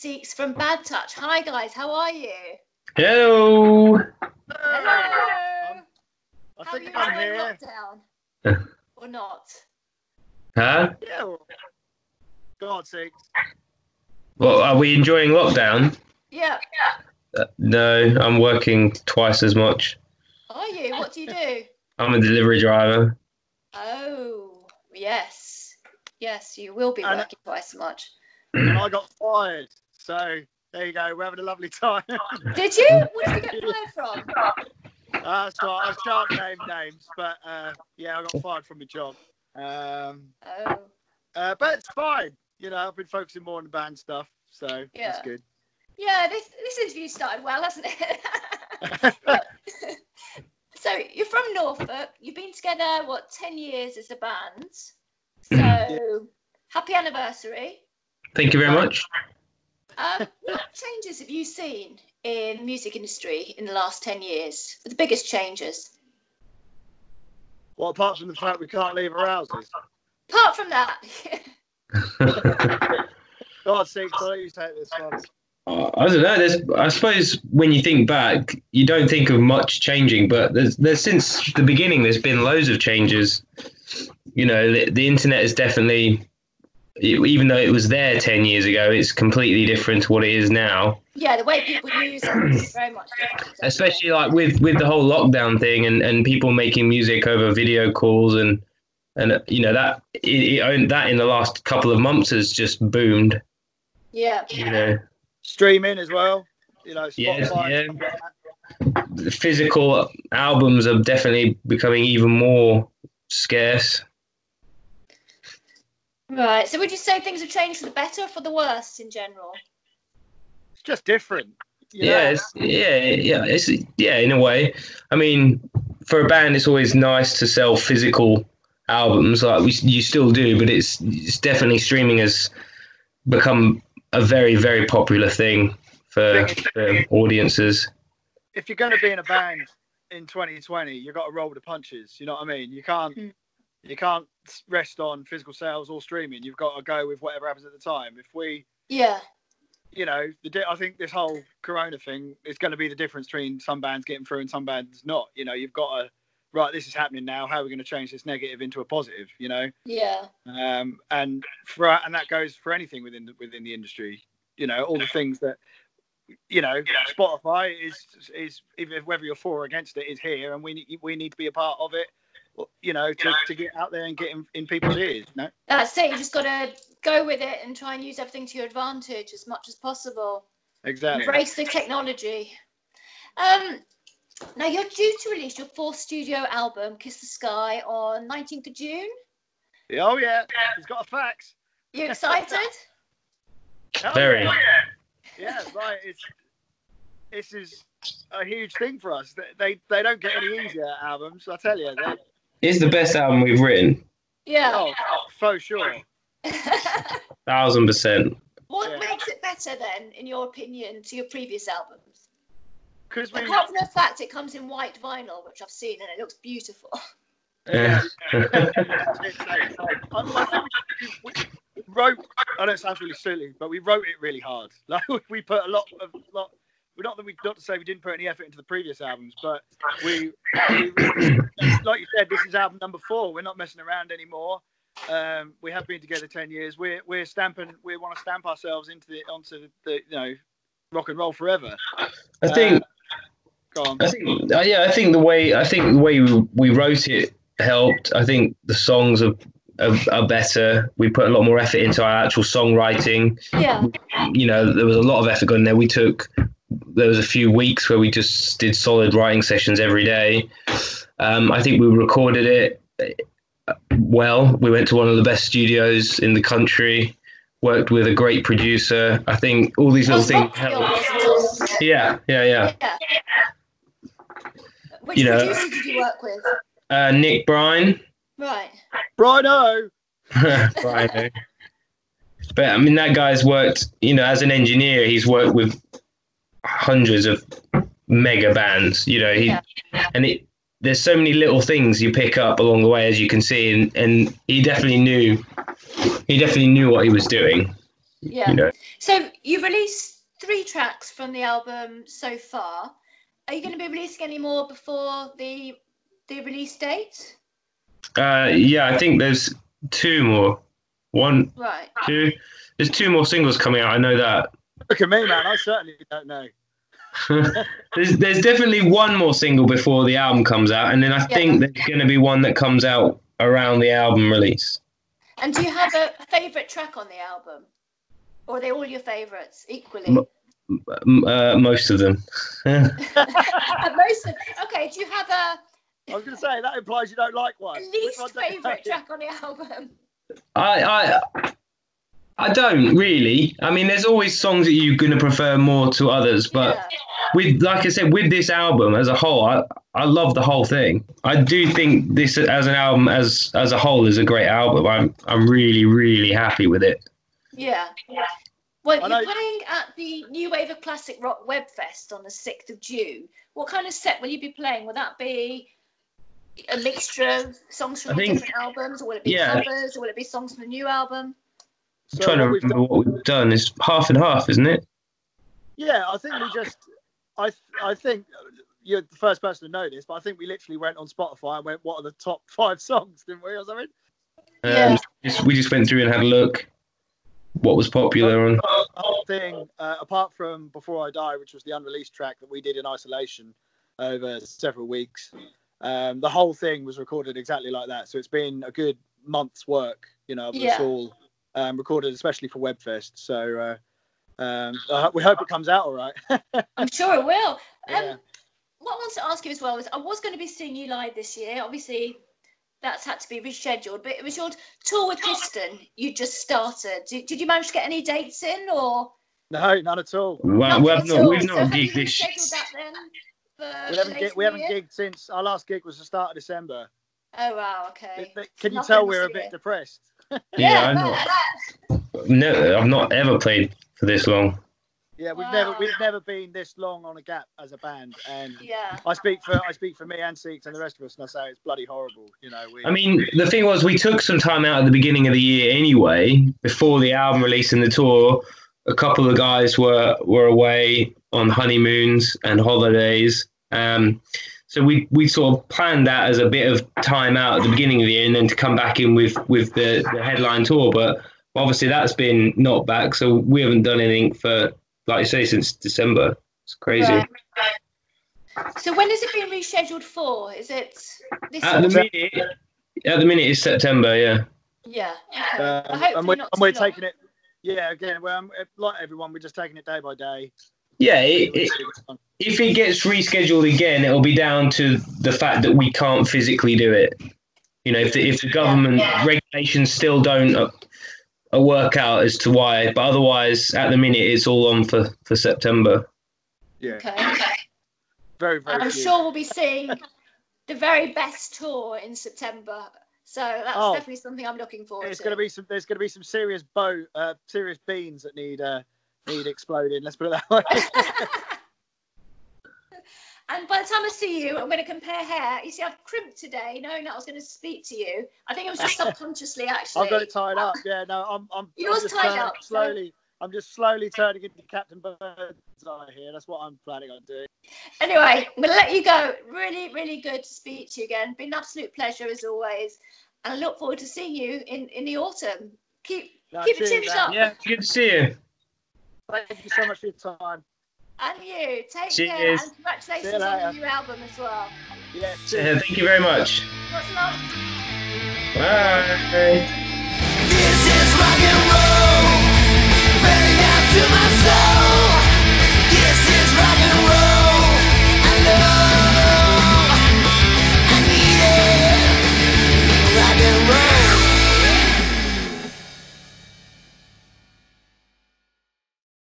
Seeks from Bad Touch. Hi guys, how are you? Hello. Hello. I How are think you I'm enjoying here. lockdown? Or not? Huh? Yeah. God's sake. Well, are we enjoying lockdown? Yeah. No, I'm working twice as much. Are you? What do you do? I'm a delivery driver. Oh, yes. Yes, you will be And- working twice as much. And I got fired. So there you go. We're having a lovely time. Did you? Where did you get fired from? So I shan't name names, but yeah, I got fired from my job. Oh. But it's fine. You know, I've been focusing more on the band stuff, so that's Yeah. good. Yeah, this interview started well, hasn't it? So you're from Norfolk. You've been together, 10 years as a band. So happy anniversary. Thank you very much. What changes have you seen in the music industry in the last 10 years? The biggest changes? Well, apart from the fact we can't leave our houses. Apart from that. God's sake, I'll let you take this one. I don't know. I suppose when you think back, you don't think of much changing, but there's since the beginning, there's been loads of changes. You know, the internet is definitely, even though it was there 10 years ago, it's completely different to what it is now. Yeah, the way people use it is very much different. Especially like with the whole lockdown thing and people making music over video calls and you know that that in the last couple of months has just boomed. Yeah. You know. Streaming as well. You know, Spotify. Yes, yeah. The physical albums are definitely becoming even more scarce. Right. So would you say things have changed for the better or for the worse in general? It's just different. Yeah, in a way. I mean, for a band, it's always nice to sell physical albums, like you still do, but it's definitely streaming has become a very, very popular thing for audiences. If you're going to be in a band in 2020, you've got to roll with the punches. You know what I mean? You can't rest on physical sales or streaming. You've got to go with whatever happens at the time. You know, I think this whole Corona thing is going to be the difference between some bands getting through and some bands not. You know, you've got to, right, this is happening now. How are we going to change this negative into a positive? You know. Yeah. And that goes for anything within the industry. You know, all the things that, you know, Spotify is whether you're for or against it is here, and we need to be a part of it. You know, to get out there and get in people's ears. You know? That's it. You just got to go with it and try and use everything to your advantage as much as possible. Exactly. Embrace the technology. Now you're due to release your fourth studio album, Kiss the Sky, on 19th of June. Oh yeah, he's got a fax. You excited? Very. Yeah, right. This is a huge thing for us. They don't get any easier albums. I tell you. It's the best album we've written. Yeah. Oh, for sure. 1000%. What makes it better then, in your opinion, to your previous albums? Because apart from the fact it comes in white vinyl, which I've seen, and it looks beautiful. Yeah. we wrote. I know it sounds really silly, but we wrote it really hard. Like we put a lot. Not to say we didn't put any effort into the previous albums, but we like you said, this is album number 4. We're not messing around anymore. We have been together 10 years. We want to stamp ourselves onto the you know, rock and roll forever. I think. Go on. I think the way we wrote it helped. I think the songs are better. We put a lot more effort into our actual songwriting. Yeah. You know, there was a lot of effort going there. There was a few weeks where we just did solid writing sessions every day. I think we recorded it well. We went to one of the best studios in the country, worked with a great producer. I think all these little things helped. Yeah. Which producer did you work with? Nick Bryan. Right. Brino. Brino. But I mean, that guy's worked, you know, as an engineer, he's worked with hundreds of mega bands, you know, there's so many little things you pick up along the way, as you can see, and he definitely knew what he was doing. Yeah. You know. So you released 3 tracks from the album so far. Are you going to be releasing any more before the release date? Yeah, I think there's 2 more. One, Right. 2. There's 2 more singles coming out. I know that. Look at me, man. I certainly don't know. there's definitely 1 more single before the album comes out, and then I think there's going to be one that comes out around the album release. And do you have a favourite track on the album? Or are they all your favourites equally? Most of them. Okay, do you have a... I was going to say, that implies you don't like one. Least favourite track on the album? I don't really. I mean, there's always songs that you're going to prefer more to others, but like I said, with this album as a whole, I love the whole thing. I do think this as an album as a whole is a great album. I'm really, really happy with it. Yeah. Well, you're playing at the New Wave of Classic Rock Webfest on the 6th of June. What kind of set will you be playing? Will that be a mixture of songs from different albums, or will it be covers, or will it be songs from the new album? I'm trying to remember what we've done. It's half and half, isn't it? Yeah, I think we just... I think you're the first person to know this, but I think we literally went on Spotify and went, what are the top 5 songs, didn't we, or something? We just went through and had a look. What was popular on the whole thing, apart from Before I Die, which was the unreleased track that we did in isolation over several weeks, the whole thing was recorded exactly like that. So it's been a good month's work, of us all recorded, especially for Webfest. So we hope it comes out all right. I'm sure it will. What I wanted to ask you as well is, I was going to be seeing you live this year. Obviously, that's had to be rescheduled, but it was your tour with Piston you just started. Did you manage to get any dates in, or? No, none at all. Well, we've not gigged this year. We haven't gigged since our last gig was the start of December. Oh wow, okay. Can you tell we're a bit depressed? Yeah, I've not ever played for this long. Yeah, we've never been this long on a gap as a band, and I speak for me and Seeks and the rest of us, and I say it's bloody horrible. I mean, the thing was, we took some time out at the beginning of the year anyway, before the album release and the tour. A couple of the guys were away on honeymoons and holidays, so we sort of planned that as a bit of time out at the beginning of the year, and then to come back in with the headline tour. But obviously that's been knocked back, so we haven't done anything for, like you say, since December. It's crazy. Right. So when is it being rescheduled for? Is it this at the minute it's September, yeah. Yeah. Okay. And we're taking it. Yeah, again, like everyone, we're just taking it day by day. Yeah, if it gets rescheduled again, it'll be down to the fact that we can't physically do it. If the government regulations still don't work out as to why, but otherwise, at the minute, it's all on for September. Yeah. Okay. Very, very. I'm sure we'll be seeing the very best tour in September. So that's definitely something I'm looking forward to. There's going to be some serious beans that need exploding. Let's put it that way. And by the time I see you, I'm going to compare hair. You see, I've crimped today, knowing that I was going to speak to you. I think it was just subconsciously, actually. I've got it tied up. Yeah, no, Yours just tied up slowly. I'm just slowly turning into Captain Birdseye here. That's what I'm planning on doing. Anyway, I'm going to let you go. Really, really good to speak to you again. Been an absolute pleasure as always. And I look forward to seeing you in the autumn. Keep your chins up. Yeah, good to see you. Thank you so much for your time. And you. Take care. And congratulations on the new album as well. Yeah. Thank you very much. Lots of love. Bye.